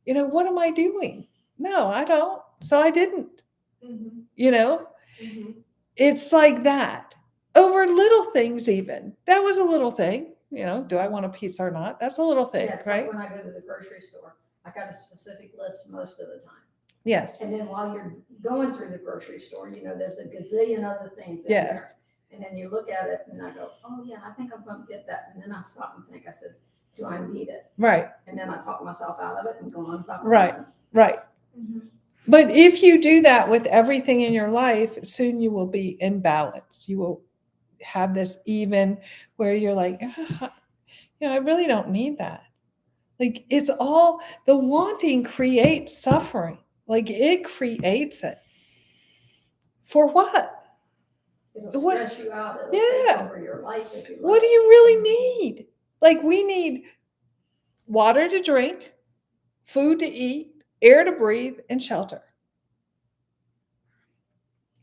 What am I doing? No, I don't. So I didn't. Mhm. Mhm. It's like that. Over little things, even. That was a little thing. Do I want a pizza or not? That's a little thing, Yeah, it's right? like when I go to the grocery store, I got a specific list most of the time. Yes. And then while you're going through the grocery store, there's a gazillion other things in Yes. there. And then you look at it and I go, oh yeah, I think I'm gonna get that. And then I stop and think, I said, do I need it? Right. And then I talk myself out of it and go on about my Right. business. Right. Mhm. But if you do that with everything in your life, soon you will be in balance. You will have this even where you're like, I really don't need that. Like, it's all the wanting creates suffering. Like, it creates it. For what? It'll What- stress you out. It'll Yeah. take over your life if you What let do it. you really need? Like, we need water to drink, food to eat, air to breathe, and shelter.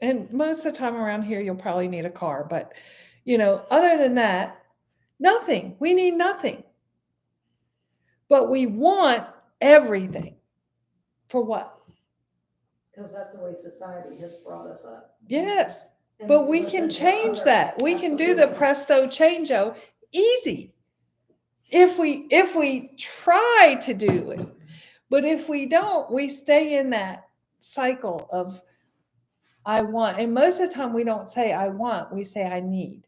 And most of the time around here, you'll probably need a car. But, other than that, nothing. We need nothing. But we want everything. For what? Because that's the way society has brought us up. Yes. And But we listen can to change others. that. We can do the Absolutely. presto changeo easy. If we try to do it. But if we don't, we stay in that cycle of I want. And most of the time we don't say I want, we say I need.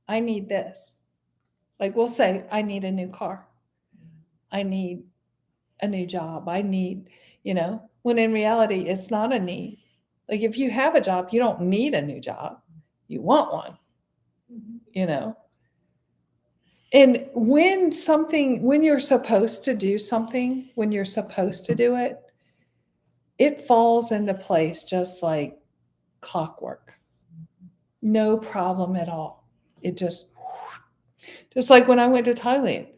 I need this. Like we'll say, I need a new car. I need a new job. I need, when in reality, it's not a need. Like if you have a job, you don't need a new job. You want one, Mhm. And when you're supposed to do something, when you're supposed to do it, it falls into place just like clockwork. No problem at all. It just like when I went to Thailand.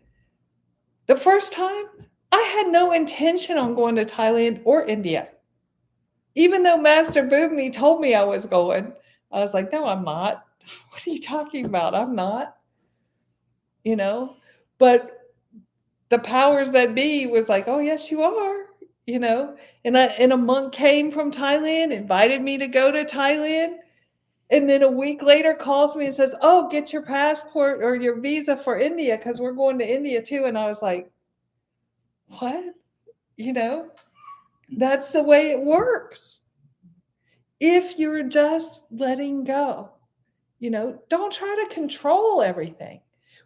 The first time, I had no intention on going to Thailand or India. Even though Master Boobney told me I was going, I was like, no, I'm not. What are you talking about? I'm not. But the powers that be was like, oh, yes, you are, you know. And a monk came from Thailand, invited me to go to Thailand. And then a week later calls me and says, oh, get your passport or your visa for India because we're going to India too. And I was like, what? You know, that's the way it works. If you're just letting go, you know, don't try to control everything.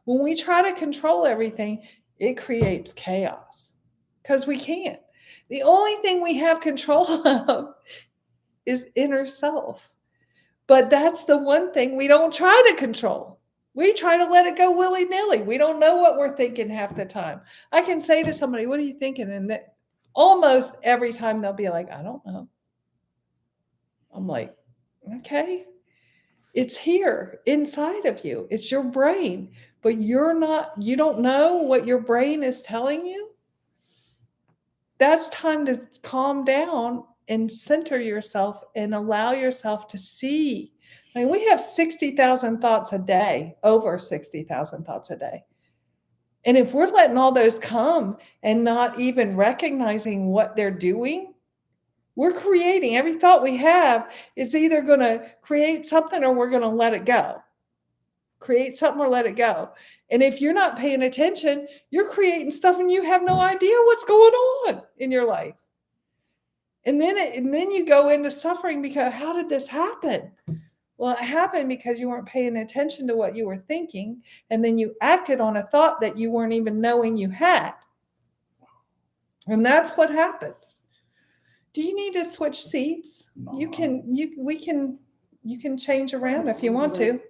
When we try to control everything, it creates chaos because we can't. The only thing we have control of is inner self. But that's the one thing we don't try to control. We try to let it go willy-nilly. We don't know what we're thinking half the time. I can say to somebody, what are you thinking? And almost every time they'll be like, I don't know. I'm like, okay, it's here inside of you. It's your brain, but you don't know what your brain is telling you. That's time to calm down and center yourself and allow yourself to see. I mean, we have 60,000 thoughts a day, over 60,000 thoughts a day. And if we're letting all those come and not even recognizing what they're doing, we're creating every thought we have. It's either going to create something or we're going to let it go. Create something or let it go. And if you're not paying attention, you're creating stuff and you have no idea what's going on in your life. And then you go into suffering because how did this happen? Well, it happened because you weren't paying attention to what you were thinking, and then you acted on a thought that you weren't even knowing you had. And that's what happens. Do you need to switch seats? No. You can change around if you want to.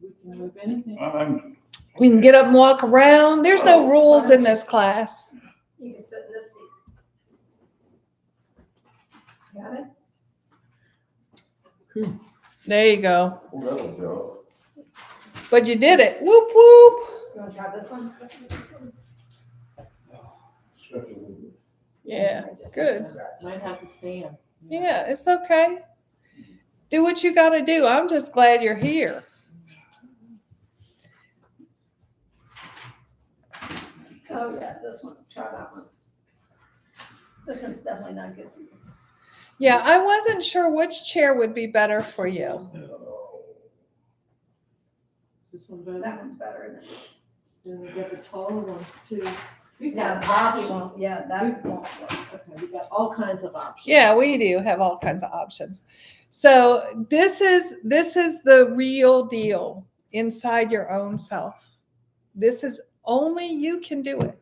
We can move anything. We can get up and walk around. There's no rules in this class. You can sit in this seat. Got it? There you go. Well, that'll go. But you did it. Whoop, whoop. You want to try this one? Stretch a little bit. Yeah, I just good. stretch. Might have to stand. Yeah, it's okay. Do what you got to do. I'm just glad you're here. Oh, yeah, this one. Try that one. This one's definitely not good for you. Yeah, I wasn't sure which chair would be better for you. Is this one better? That one's better, isn't it? Then we got the taller ones too. We've Yeah, got that options. won't, yeah, that won't work. Okay, we got all kinds of options. Yeah, we do have all kinds of options. So this is the real deal inside your own self. This is only you can do it.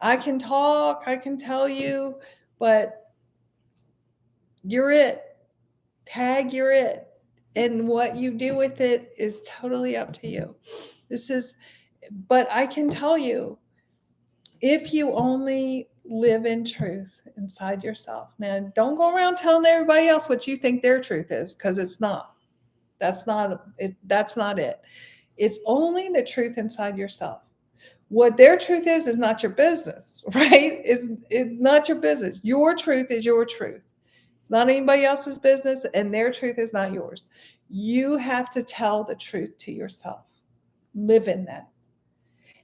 I can talk, I can tell you, but you're it. Tag, you're it. And what you do with it is totally up to you. But I can tell you, if you only live in truth inside yourself. Now, don't go around telling everybody else what you think their truth is, because it's not. That's not it. It's only the truth inside yourself. What their truth is not your business, right? It's not your business. Your truth is your truth. It's not anybody else's business, and their truth is not yours. You have to tell the truth to yourself. Live in that.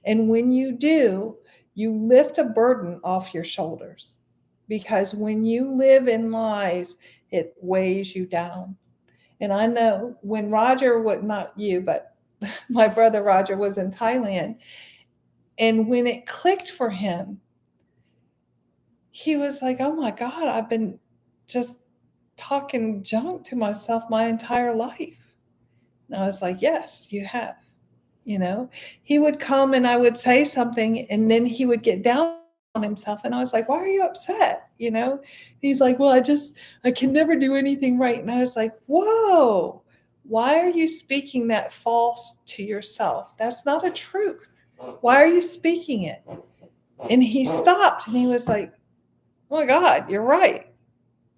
And when you do, you lift a burden off your shoulders. Because when you live in lies, it weighs you down. And I know when Roger, not you, but my brother Roger was in Thailand, and when it clicked for him, he was like, oh my God, I've been just talking junk to myself my entire life. And I was like, yes, you have. You know, he would come and I would say something and then he would get down on himself. And I was like, why are you upset? You know, he's like, well, I can never do anything right. And I was like, whoa, why are you speaking that false to yourself? That's not a truth. Why are you speaking it? And he stopped and he was like, oh my God, you're right.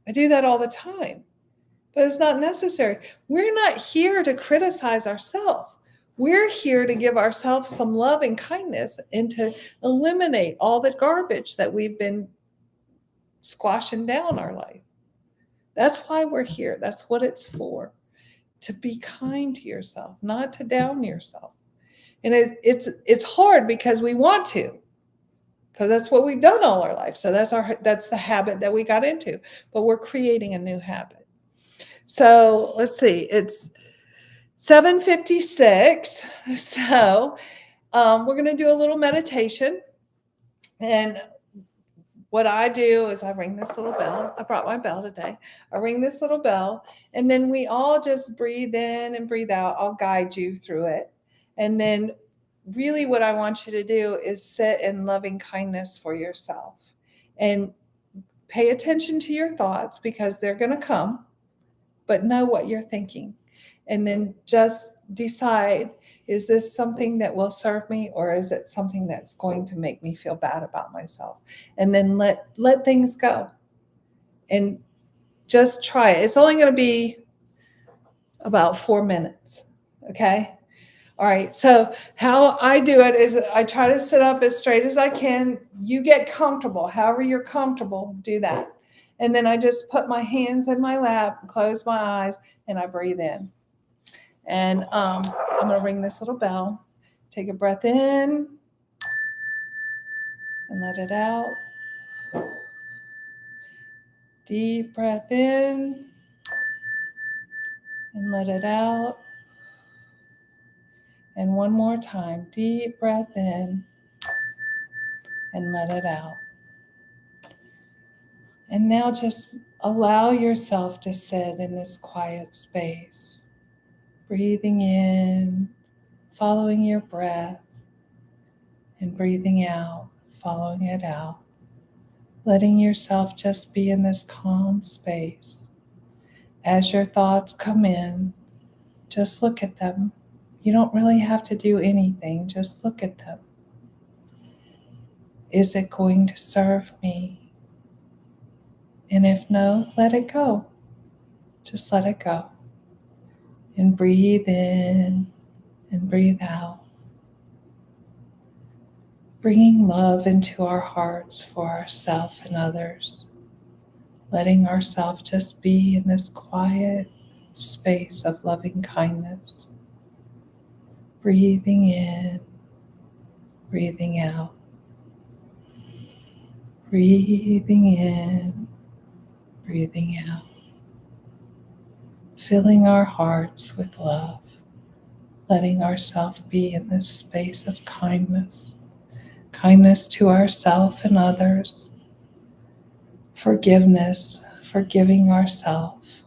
I do that all the time, but it's not necessary. We're not here to criticize ourselves. We're here to give ourselves some love and kindness and to eliminate all the garbage that we've been squashing down our life. That's why we're here. That's what it's for. To be kind to yourself, not to down yourself. And it's hard because we want to, because that's what we've done all our life. So that's the habit that we got into, but we're creating a new habit. So let's see, it's 7:56. So we're going to do a little meditation. And what I do is I ring this little bell. I brought my bell today. I ring this little bell, and then we all just breathe in and breathe out. I'll guide you through it. And then really what I want you to do is sit in loving kindness for yourself and pay attention to your thoughts, because they're going to come, but know what you're thinking. And then just decide, is this something that will serve me, or is it something that's going to make me feel bad about myself? And then let things go and just try it. It's only going to be about 4 minutes. Okay. All right. So how I do it is I try to sit up as straight as I can. You get comfortable. However you're comfortable, do that. And then I just put my hands in my lap, close my eyes, and I breathe in. And I'm going to ring this little bell. Take a breath in and let it out. Deep breath in and let it out. And one more time. Deep breath in and let it out. And now just allow yourself to sit in this quiet space. Breathing in, following your breath, and breathing out, following it out. Letting yourself just be in this calm space. As your thoughts come in, just look at them. You don't really have to do anything, just look at them. Is it going to serve me? And if no, let it go. Just let it go. And breathe in and breathe out. Bringing love into our hearts for ourselves and others. Letting ourselves just be in this quiet space of loving kindness. Breathing in, breathing out. Breathing in, breathing out. Filling our hearts with love. Letting ourselves be in this space of kindness. Kindness to ourselves and others. Forgiveness, forgiving ourselves.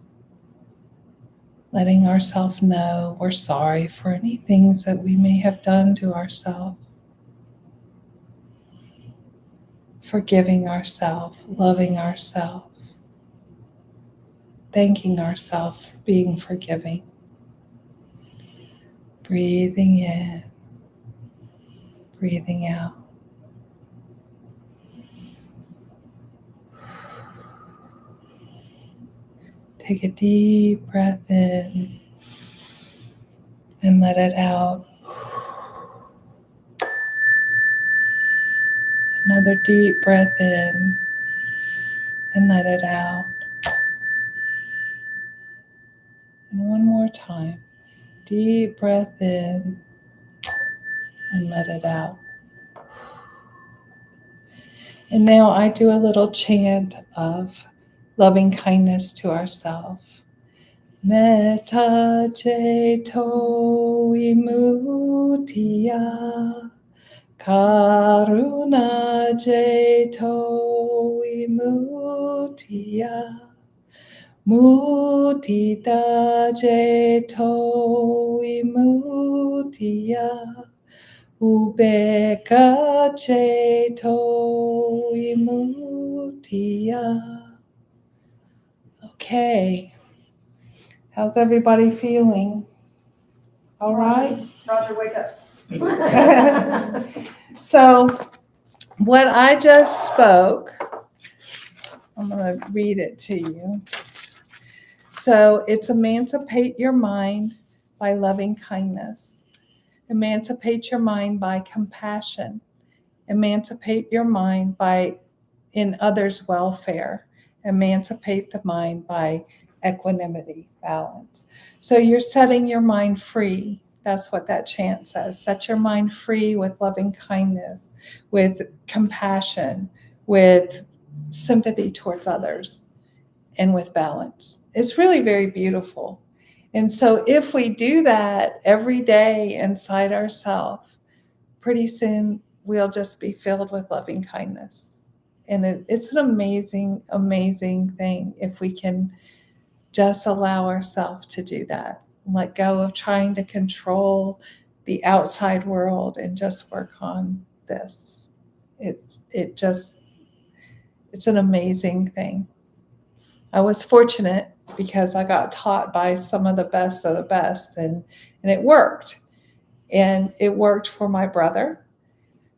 Letting ourselves know we're sorry for any things that we may have done to ourselves. Forgiving ourselves, loving ourselves. Thanking ourselves for being forgiving. Breathing in, breathing out. Take a deep breath in and let it out. Another deep breath in and let it out. And one more time. Deep breath in and let it out. And now I do a little chant of loving kindness to ourselves. Metta ceto vimuttiya, karuna ceto vimuttiya, mudita ceto vimuttiya, ubeka ceto vimuttiya. Okay. How's everybody feeling? All right? Roger, wake up. So what I just spoke, I'm going to read it to you. So it's emancipate your mind by loving kindness. Emancipate your mind by compassion. Emancipate your mind by in others' welfare. Emancipate the mind by equanimity, balance. So you're setting your mind free That's what that chant says. Set your mind free with loving kindness, with compassion, with sympathy towards others, and with balance. It's really very beautiful. And so if we do that every day inside ourselves, pretty soon we'll just be filled with loving kindness. And it's an amazing, amazing thing if we can just allow ourselves to do that. Let go of trying to control the outside world and just work on this. It's an amazing thing. I was fortunate because I got taught by some of the best and it worked. And it worked for my brother.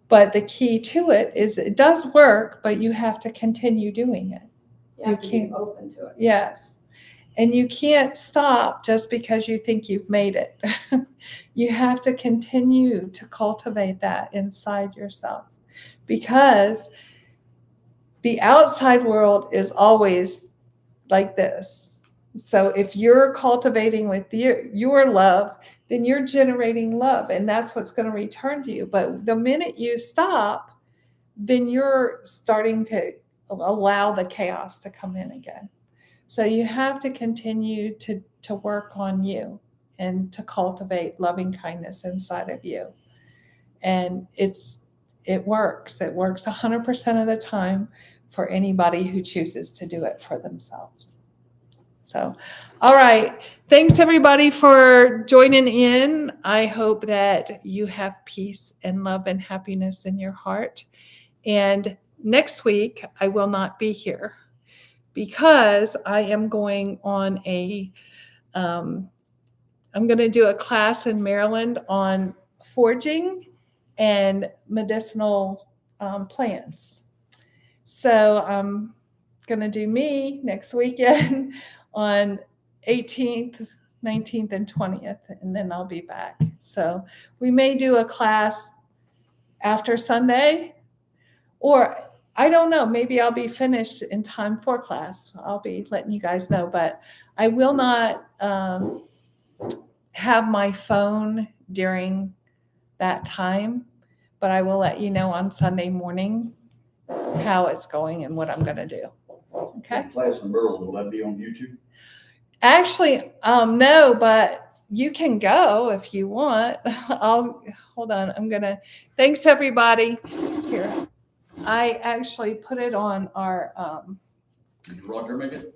But the key to it is it does work, but you have to continue doing it. You have to be can't- open to it. Yes. And you can't stop just because you think you've made it. You have to continue to cultivate that inside yourself because the outside world is always like this. So if you're cultivating with your love, then you're generating love and that's what's going to return to you. But the minute you stop, then you're starting to allow the chaos to come in again. So you have to continue to work on you and to cultivate loving kindness inside of you. And it works. It works 100% of the time for anybody who chooses to do it for themselves. So, all right. Thanks everybody for joining in. I hope that you have peace and love and happiness in your heart. And next week, I will not be here because I am going on I'm going to do a class in Maryland on foraging and medicinal plants. So I'm going to do me next weekend on 18th, 19th, and 20th, and then I'll be back. So we may do a class after Sunday, or I don't know, maybe I'll be finished in time for class. I'll be letting you guys know, but I will not have my phone during that time, but I will let you know on Sunday morning how it's going and what I'm going to do. Okay. That class in Maryland, will that be on YouTube? Actually, no, but you can go if you want. Hold on. Thanks everybody. Here. I actually put it on our, Did Roger make it?